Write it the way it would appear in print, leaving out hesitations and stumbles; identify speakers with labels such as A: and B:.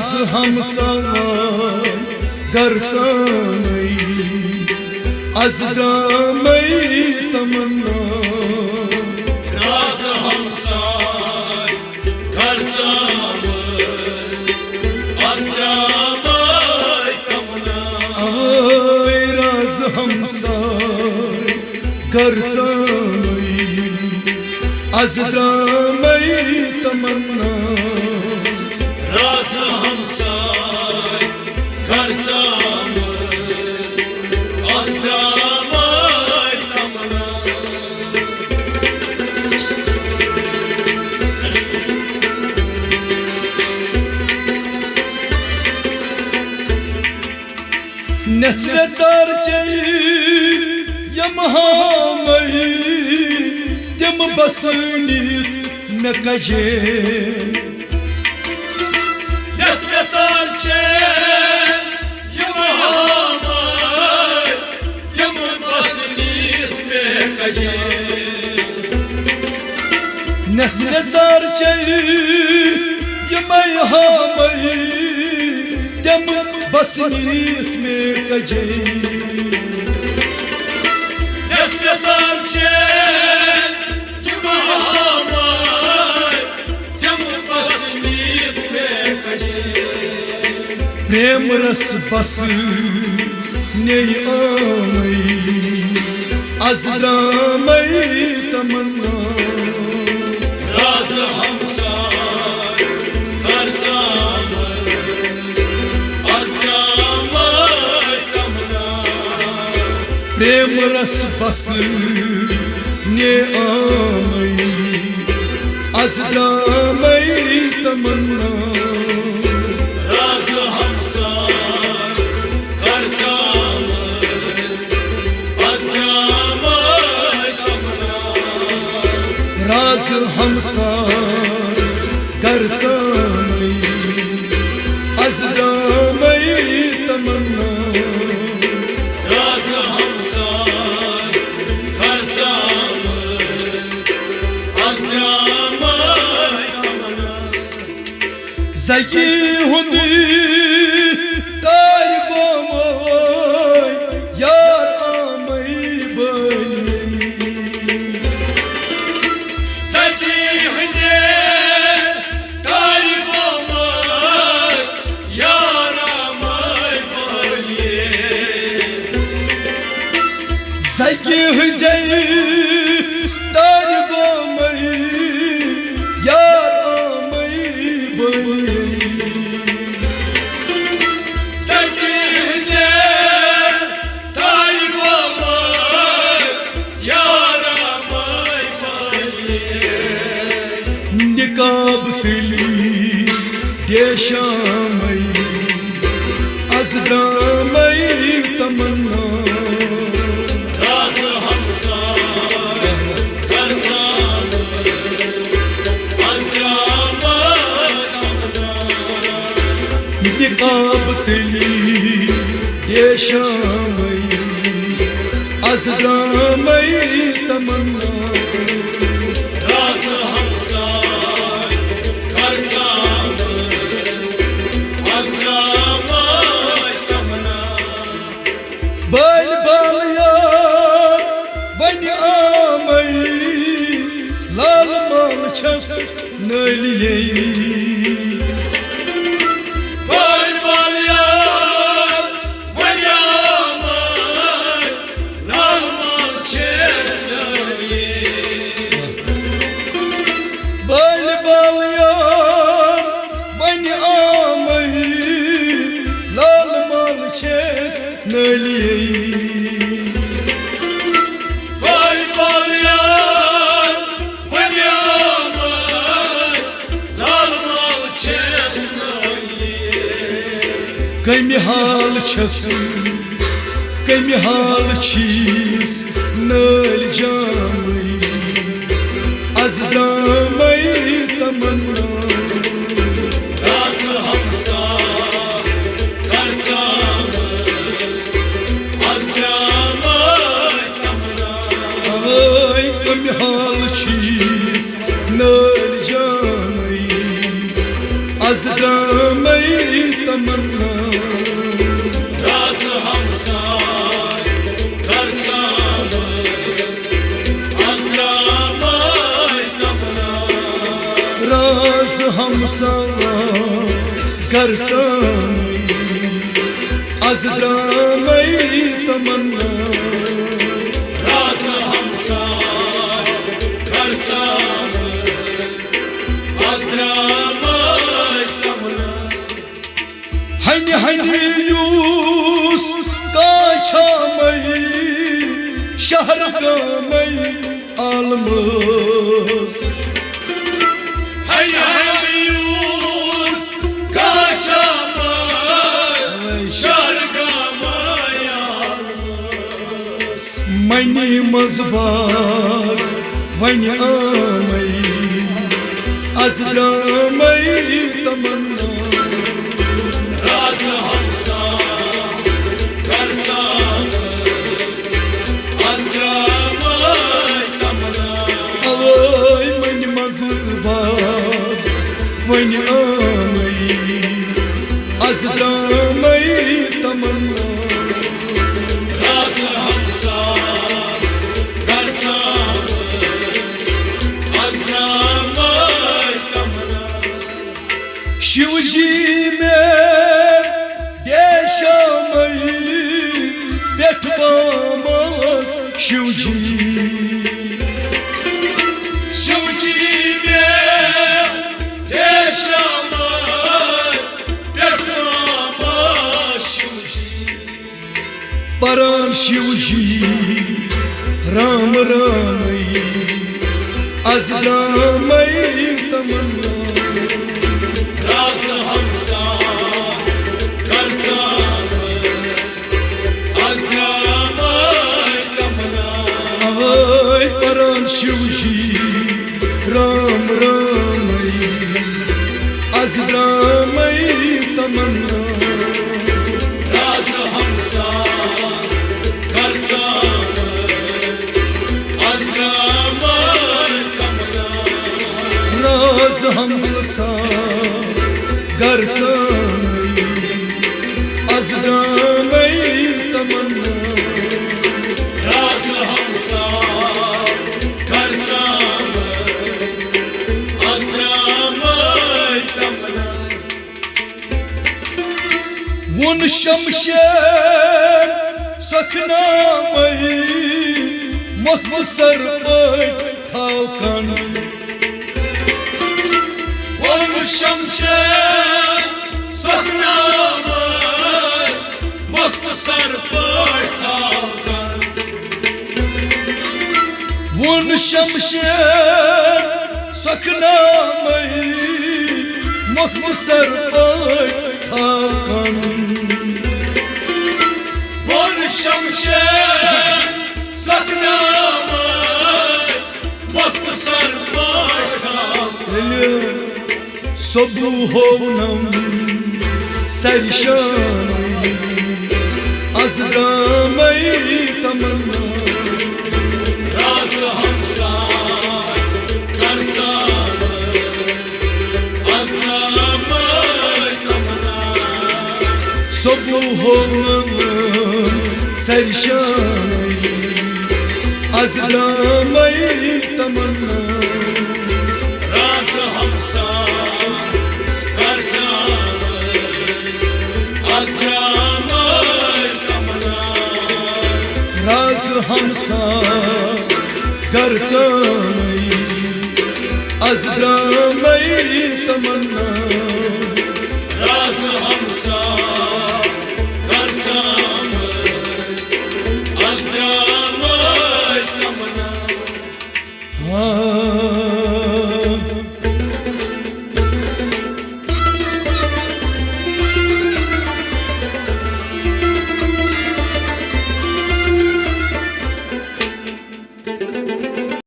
A: राज हमसाय घरचाय आज द्रामय तमन्ना
B: राज हमसाय घरचाय आज द्रामय तमन्ना
A: राज हमसाय घरचाय आज द्रामय तमन्ना
B: राज हमसाय घरचाय आज द्रामय तमन्ना
A: नेचरचे यमहामय तम बसनीत न कजे
B: नेचरचे यमहामय तम बसनीत में कजे
A: नेचरचे यमहामय तम बसनीत में कजे
B: नेचरचे यमहामय तम बसनीत में कजे
A: प्रेम रस बस ने आमय आज द्रामय तमन्ना
B: राज हमसाय घरचाय आज द्रामय तमन्ना
A: प्रेम रस बस ने आमय आज द्रामय तमन्ना
B: राज हमसाय घरचाय आज द्रामय तमन्ना
A: राज हमसाय घरचाय आज द्रामय तमन्ना
B: राज हमसाय घरचाय आज द्रामय तमन्ना
A: Zaki hundi dar gomoy yar amay bani
B: Zaki hundi dar gomoy yar amay bani
A: Zaki hundi dar gomoy yar निकाब तिली देशामय आज द्रामय तमन्ना
B: राज हमसाय घरचाय आज द्रामय तमन्ना
A: निकाब तिली देशामय आज द्रामय तमन्ना
B: राज हमसाय घरचाय आज द्रामय तमन्ना
A: बैल बाल यार वन आमय लाल माल छस नलिये
B: बैल बाल यार वन आमय लाल माल छस नलिये
A: बैल बाल यार वन आमय लाल माल छस नलिये
B: बैल बाल यार वन आमय लाल माल छस नलिये
A: कमि हाल छस कमि हाल छीस नल जामय आज द्रामय तमन्ना
B: राज हमसाय घरचाय आज द्रामय तमन्ना
A: कमि हाल छीस नल जामय आज द्रामय करसामय आज द्रामय तमन्ना
B: राज हमसाय करसामय आज द्रामय तमन्ना
A: हनी हनी यूस काछामय शहर गामय आलमस मनी मजबार वन आमय आज द्रामय तमन्ना
B: राज हमसाय करसामय आज द्रामय तमन्ना
A: अवय मनी मजबार वन आमय आज द्रामय तमन्ना शिवजी में देशमय पेठबामस शिवजी
B: शिवजी में देशमय पेठबामस शिवजी
A: परान शिवजी राम रामय आज द्रामय तमन्ना
B: राज हमसाय करसामय आज द्रामय तमन्ना
A: अवय परान शिवजी राम रामय आज द्रामय तमन्ना
B: राज हमसाय करसामय आज द्रामय तमन्ना
A: राज हमसा करसामय आज द्रामय तमन्ना
B: राज हमसाय करसामय आज द्रामय तमन्ना
A: वन शमशेर सखनामय मुख्तसर पट थावकन
B: शमशेर सखनामय मुख्तसर पट थावकन
A: वन शमशेर सखनामय मुख्तसर पट थावकन
B: वन शमशेर सखनामय मुख्तसर पट थावकन
A: सबू होनम सरशामय आज द्रामय तमन्ना
B: राज हमसाय करसामय आज द्रामय तमन्ना
A: सबू होनम सरशामय आज द्रामय तमन्ना
B: राज हमसाय
A: राज हमसा करसामय आज द्रामय तमन्ना
B: राज हमसाय